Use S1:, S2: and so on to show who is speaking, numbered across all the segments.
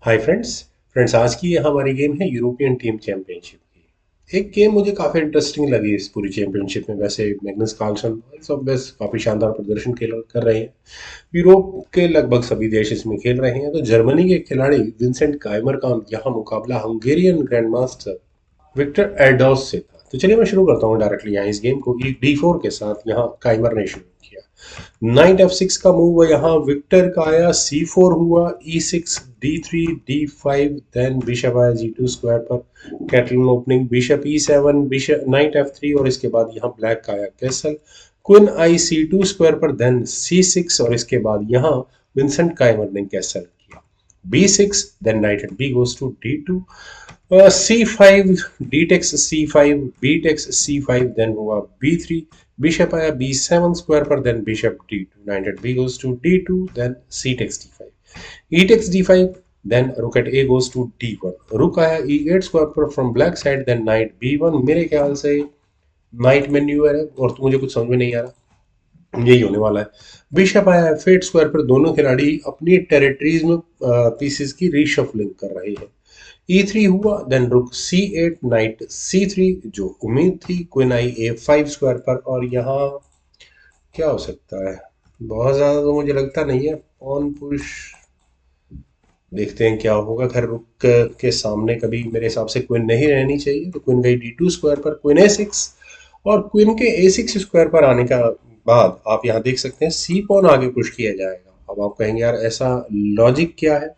S1: Hi friends आज की ये हमारी गेम है यूरोपियन टीम चैंपियनशिप की। एक गेम मुझे काफ़ी इंटरेस्टिंग लगी इस पूरी चैंपियनशिप में। वैसे मैग्नस कार्लसन सब बस काफ़ी शानदार प्रदर्शन कर रहे हैं। यूरोप के लगभग सभी देश इसमें खेल रहे हैं। तो जर्मनी के खिलाड़ी विंसेंट काइमर का यहाँ मुकाबला हंगेरियन ग्रैंड मास्टर विक्टर एडोस से था। तो चलिए मैं शुरू करता हूँ डायरेक्टली यहाँ इस गेम को। D4 के साथ यहाँ काइमर ने शुरू किया। नाइट F6 का मूव यहाँ विक्टर का आया। C4 हुआ, E6, D3, D5, then bishop आया G2 स्क्वायर पर। Catalan opening, bishop E7, bishop knight F3 और इसके बाद यहाँ ब्लैक का आया कैसल। क्वीन आई C2 स्क्वायर पर, देन C6 और इसके बाद यहाँ विंसेंट काइमर ने कैसल किया। B6, then knight at B goes to D2, C5, D takes C5, B takes C5, then हुआ B3, बिशप आया B7 स्क्वायर पर, then bishop D2, knight at B goes to D2, then C takes D5, E takes D5, then rook at A goes to D1, रुक आया E8 square पर from black side, then knight B1। मेरे ख्याल से night manure है और तो मुझे कुछ समझ में नहीं आ रहा, यही होने वाला है। बिशप आया है फेट स्क्वायर पर। दोनों खिलाड़ी अपनी टेरिटरीज में पीसेस की रीशफलिंग कर रहे हैं। E3 हुआ, देन रुक C8, नाइट C3 जो उम्मीद थी। क्वीन आई A5 स्क्वायर पर और यहाँ क्या हो सकता है, बहुत ज्यादा तो मुझे लगता नहीं है। ऑन पुश देखते हैं क्या होगा। खैर रुक के सामने कभी मेरे हिसाब से क्वीन नहीं रहनी चाहिए, तो क्वीन गई D2 स्क्वायर पर, क्वीन A6 और क्वीन के A6 स्क्वायर पर आने का बाद आप यहाँ देख सकते हैं C पॉन आगे पुश किया जाएगा। अब आप कहेंगे यार ऐसा लॉजिक क्या है।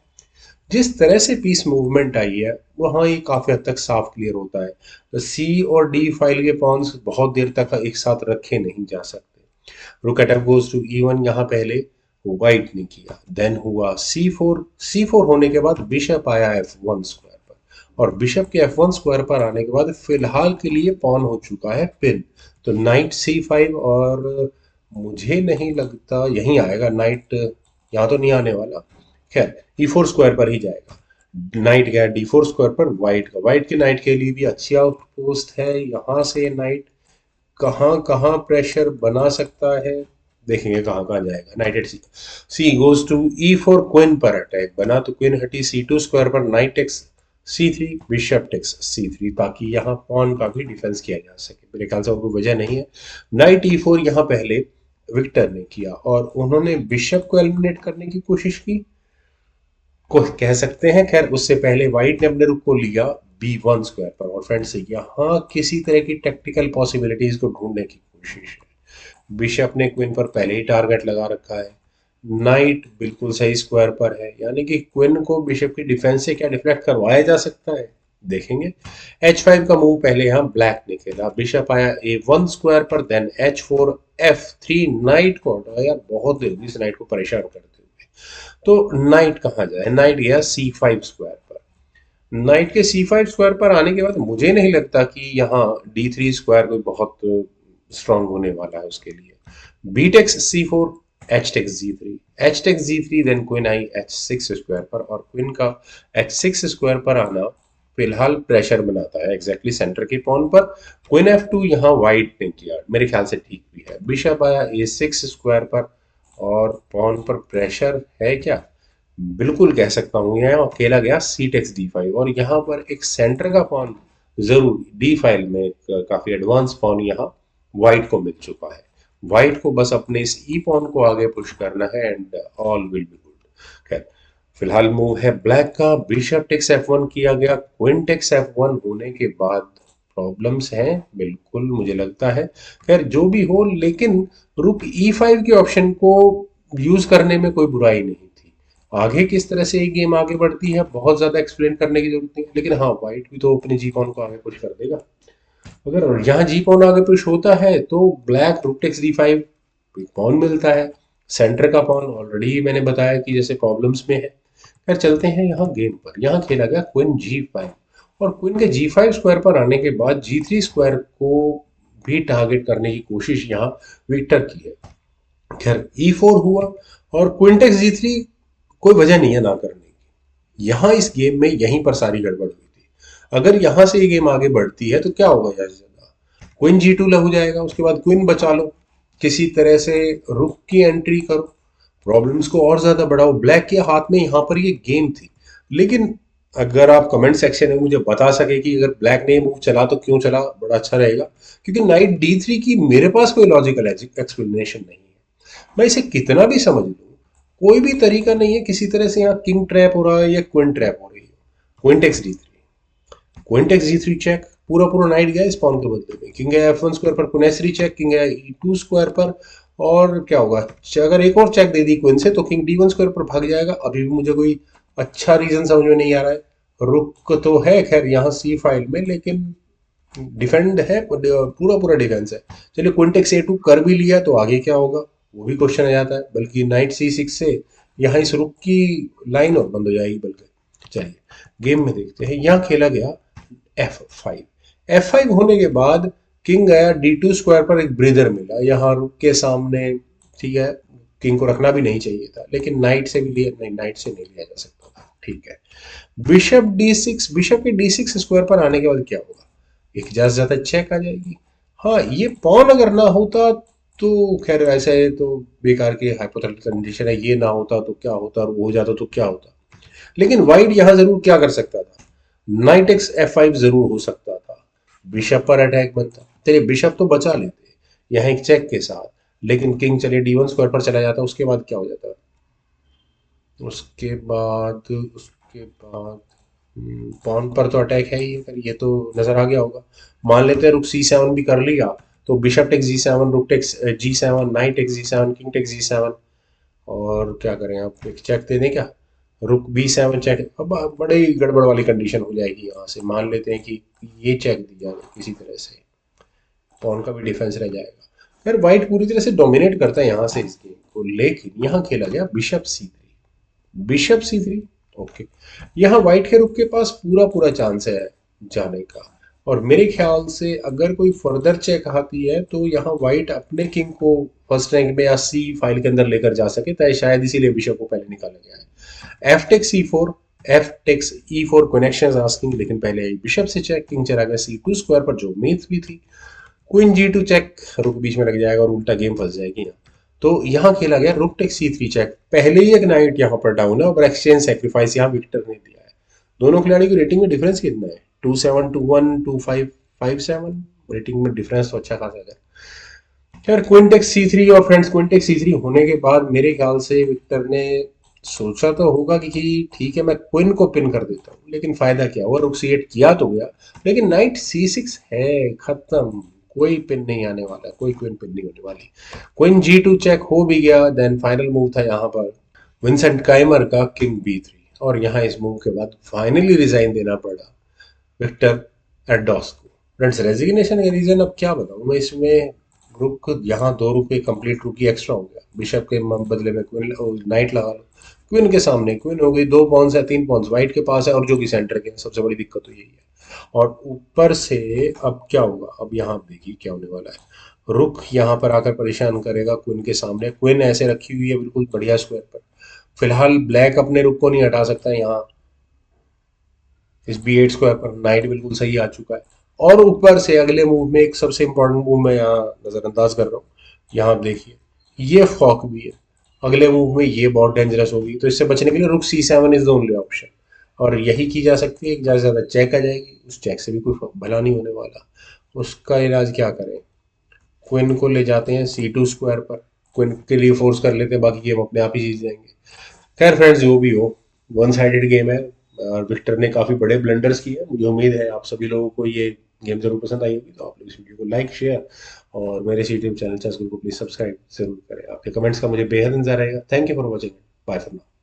S1: जिस तरह से पीस मूवमेंट आई है वहाँ ये काफी हद तक साफ क्लियर होता है। तो सी और डी फाइल के पॉन्स बहुत देर तक एक साथ रखे नहीं जा सकते। रुक eight F goes to E1 यहाँ पहले वाइट ने किया, देन हुआ C4 होने के बाद बिशप आया F1 स्क्वायर पर और बिशप के F1 स्क्वायर पर आने के बाद फिलहाल के लिए पॉन हो चुका है पिन। तो नाइट C5 और मुझे नहीं लगता यहीं आएगा नाइट, यहाँ तो नहीं आने वाला। खैर E4 स्क्वायर पर ही जाएगा। नाइट गया D4 स्क्वायर पर वाइट के नाइट के लिए भी अच्छी आउटपोस्ट है। यहाँ से नाइट कहाँ कहाँ प्रेशर बना सकता है, देखेंगे कहाँ कहाँ जाएगा। Knight at C goes to E4, क्वीन पर अटैक बना तो क्वीन हटी C2 स्क्वायर पर, knight takes C3, bishop takes C3 ताकि यहाँ पॉन का भी डिफेंस किया जा सके। मेरे ख्याल से और कोई वजह नहीं है। नाइट E4 यहाँ पहले विक्टर ने किया और उन्होंने बिशप को एलिमिनेट करने की कोशिश की, को कह सकते हैं। खैर उससे पहले व्हाइट ने अपने रुख को लिया B1 स्क्वायर पर और फ्रेंड्स यहाँ किसी तरह की टेक्टिकल पॉसिबिलिटीज को ढूंढने की कोशिश है। बिशप ने क्वीन पर पहले ही टारगेट लगा रखा है। नाइट बिल्कुल सही स्क्वायर पर है, यानी कि क्वीन को बिशप की डिफेंस से क्या डिफ्लेक्ट करवाया जा सकता है, देखेंगे। H5 का मूव पहले यहाँ ब्लैक ने खेला। बिशप आया A1 स्क्वायर पर, देन H4, F3, नाइट को हटाया यार, बहुत देर इस नाइट को परेशान करते हुए। तो नाइट कहाँ जाए, नाइट गया C5 स्क्वायर पर। नाइट के C5 स्क्वायर पर आने के बाद मुझे नहीं लगता कि यहाँ D3 स्क्वायर कोई बहुत स्ट्रांग होने वाला है उसके लिए। B takes C4, H takes G3, H takes G3, then queen आई H6 स्क्वायर पर और क्वीन का H6 स्क्वायर पर आना फिलहाल प्रेशर बनाता है एग्जैक्टली सेंटर के पॉन पर। क्वीन F2 यहाँ व्हाइट ने किया, मेरे ख्याल से ठीक भी है। बिशप आया A6 स्क्वायर पर और पॉन पर प्रेशर है क्या, बिल्कुल कह सकता हूँ। यहाँ अकेला गया C टेक्स D5 और यहाँ पर एक सेंटर का पॉन जरूर डी फाइल में एक काफी एडवांस पॉन यहाँ व्हाइट को मिल चुका है। व्हाइट को बस अपने इस ई पॉन को आगे पुश करना है and all will be good. खैर फिलहाल मूव है ब्लैक का। बिशप टेक्स F1 किया गया। क्वीन टेक्स F1 होने के बाद प्रॉब्लम्स हैं बिल्कुल मुझे लगता है। खैर जो भी हो, लेकिन रुक E5 के ऑप्शन को यूज करने में कोई बुराई नहीं थी। आगे किस तरह से ये गेम आगे बढ़ती है बहुत ज्यादा एक्सप्लेन करने की जरूरत नहीं, लेकिन हाँ व्हाइट भी तो अपने जी पॉन को आगे पुश कर देगा। अगर यहाँ जी पॉन आगे पुश होता है तो black rook takes D5 pawn मिलता है। सेंटर का पॉन ऑलरेडी मैंने बताया कि जैसे प्रॉब्लम्स में है। फिर चलते हैं यहाँ गेम पर। यहाँ खेला गया क्वीन G5 और क्वीन के G5 स्क्वायर पर आने के बाद G3 स्क्वायर को भी टारगेट करने की कोशिश यहाँ विक्टर की है। खैर E4 हुआ और क्वीन टेक्स G3 कोई वजह नहीं है ना करने की। यहाँ इस गेम में यहीं पर सारी गड़बड़ हुई थी। अगर यहाँ से ये गेम आगे बढ़ती है तो क्या होगा, ज्यादा से ज्यादा क्वीन G2 लग जाएगा, उसके बाद क्वीन बचा लो, किसी तरह से रुक की एंट्री करो, प्रॉब्लम्स को और ज्यादा बढ़ाओ। ब्लैक के हाथ में यहाँ पर ये गेम थी। लेकिन अगर आप कमेंट सेक्शन में मुझे बता सके कि अगर ब्लैक ने मूव चला तो क्यों चला, बड़ा अच्छा रहेगा। क्योंकि नाइट D3 की मेरे पास कोई लॉजिकल एक्सप्लेनेशन नहीं है। मैं इसे कितना भी समझ लूँ, कोई भी तरीका नहीं है किसी तरह से यहाँ किंग ट्रैप हो रहा है या क्वीन ट्रैप हो रही है। Queen takes D3, queen takes G3 check, पूरा पूरा नाइट गया स्पॉन के बदले में। किंग है F1 स्क्वायर पर, क्वीन S3 चेक, किंग है E2 स्क्वायर पर। और क्या होगा, अगर एक और चेक दे दी क्वीन से तो किंग D1 स्क्वायर पर भाग जाएगा। अभी भी मुझे कोई अच्छा रीजन समझ में नहीं आ रहा है। रुक तो है खैर यहाँ सी फाइल में, लेकिन डिफेंड है, पूरा पूरा डिफेंस है। चलिए क्वीन टेक्स A2 कर भी लिया तो आगे क्या होगा, वो भी क्वेश्चन आ जाता है। बल्कि नाइट C6 से यहाँ इस रुक की लाइन और बंद हो जाएगी बल्कि। चलिए गेम में देखते हैं। यहाँ खेला गया F5। F5 होने के बाद किंग गया D2 स्क्वायर पर, एक ब्रीदर मिला यहाँ रुक के सामने। ठीक है, किंग को रखना भी नहीं चाहिए था, लेकिन नाइट से भी लिया नहीं, नाइट से नहीं लिया जा सकता था। ठीक है, बिशप D6, बिशप के D6 स्क्वायर पर आने के बाद क्या होगा, एक ज्यादा से ज्यादा चेक आ जाएगी। हाँ, ये पॉन अगर ना होता तो खैर ऐसा है तो बेकार की हाइपोथेटिकल कंडीशन है, ये ना होता तो क्या होता और वो हो जाता तो क्या होता। लेकिन वाइट यहां जरूर क्या कर सकता था, नाइट एक्स F5 जरूर हो सकता था, बिशप पर अटैक बनता। चलिए बिशप तो बचा लेते यहाँ एक चेक के साथ, लेकिन किंग चलिए D1 स्क्वायर पर चला जाता, उसके बाद क्या हो जाता, उसके बाद पॉन पर तो अटैक है ही है, फिर ये तो नजर आ गया होगा। मान लेते हैं रुक C7 भी कर लिया, तो bishop takes G7, rook takes G7, knight takes G7, king takes G7। और क्या करें, आप एक चेक दे दें क्या, रुक B7 चेक। अब बड़े ही गड़बड़ वाली कंडीशन हो जाएगी यहाँ से। मान लेते हैं कि ये चेक दिया जाए किसी तरह से, पॉन का भी डिफेंस रह जाएगा। फिर व्हाइट पूरी तरह से डोमिनेट करता है यहाँ से इस गेम को, लेकिन यहाँ खेला गया bishop C3। Bishop C3, okay. यहाँ व्हाइट के रुक के पास पूरा पूरा चांस है जाने का। और मेरे ख्याल से अगर कोई फर्दर चेक आती है तो यहाँ व्हाइट अपने किंग को फर्स्ट रैंक में या सी फाइल के अंदर लेकर जा सके, तो शायद इसीलिए बिशप को पहले निकाला गया है। F takes C4, F takes E4 connection asking, लेकिन पहले बिशप से चेक, किंग चला गया C2 स्क्वायर पर जो उम्मीद भी थी। क्वीन G2 चेक, रुक बीच में लग जाएगा और उल्टा गेम फंस जाएगी यहाँ। तो यहाँ खेला गया रुक टेक C3 चेक। पहले ही एक नाइट यहाँ पर डाउन है और एक्सचेंज सेक्रीफाइस यहाँ विक्टर ने दिया है। दोनों खिलाड़ी की रेटिंग में डिफरेंस कितना है, 2-7, 2-1, 2-5, 5-7। रेटिंग में डिफरेंस तो अच्छा खासा है। खैर क्वीन टेक C3 और फ्रेंड्स, क्वीन टेक C3 होने के बाद मेरे ख्याल से विक्टर ने सोचा तो होगा कि ठीक है मैं क्वीन को पिन कर देता हूँ, लेकिन फायदा क्या हुआ, रुक C8 किया तो गया, लेकिन नाइट C6 है, खत्म। कोई पिन नहीं आने वाला, कोई क्वीन पिन नहीं होने वाली। क्वीन G2 चेक हो भी गया, देन फाइनल मूव था यहाँ पर विंसेंट काइमर का किंग B3। और यहाँ इस मूव के बाद फाइनली रिजाइन देना पड़ा विक्टर एडॉस को। फ्रेंड्स रेजिग्नेशन का रीजन अब क्या बताऊं मैं इसमें, रुक यहाँ दो रुक एक कंप्लीट रुक ही एक्स्ट्रा हो गया, बिशप के बदले में क्वीन नाइट लगा लो, क्वीन के सामने क्वीन हो गई, 2 पॉन्स है, 3 पॉन्स वाइट के पास है और जो कि सेंटर के, सबसे बड़ी दिक्कत तो यही है। और ऊपर से अब क्या होगा, अब यहाँ आप देखिए क्या होने वाला है। रुक यहाँ पर आकर परेशान करेगा क्वीन के सामने, क्वीन ऐसे रखी हुई है बिल्कुल बढ़िया स्क्वायर पर। फिलहाल ब्लैक अपने रुक को नहीं हटा सकता यहाँ, इस B8 स्क्वायर पर नाइट बिल्कुल सही आ चुका है। और ऊपर से अगले मूव में एक सबसे इंपॉर्टेंट मूव मैं यहाँ नजरअंदाज कर रहा हूँ, यहाँ आप देखिए ये फॉक भी है। अगले मूव में ये बहुत डेंजरस होगी, तो इससे बचने के लिए रुक C7 is the only option. और यही की जा सकती है, ज़्यादा से ज़्यादा चेक आ जाएगी, उस चेक से भी कोई भला नहीं होने वाला। उसका इलाज क्या करें, क्वीन को ले जाते हैं C2 स्क्वायर पर, क्वीन के लिए फोर्स कर लेते हैं, बाकी गेम अपने आप ही जीत जाएंगे। खैर फ्रेंड्स जो भी हो, वन साइडेड गेम है और विक्टर ने काफी बड़े ब्लंडर्स किए। मुझे उम्मीद है आप सभी लोगों को ये गेम जरूर पसंद आई होगी, तो आप लोग इस वीडियो को लाइक शेयर और मेरे यूट्यूब चैनल को प्लीज सब्सक्राइब जरूर करें। आपके कमेंट्स का मुझे बेहद इंतजार रहेगा। Thank you for watching, bye for now.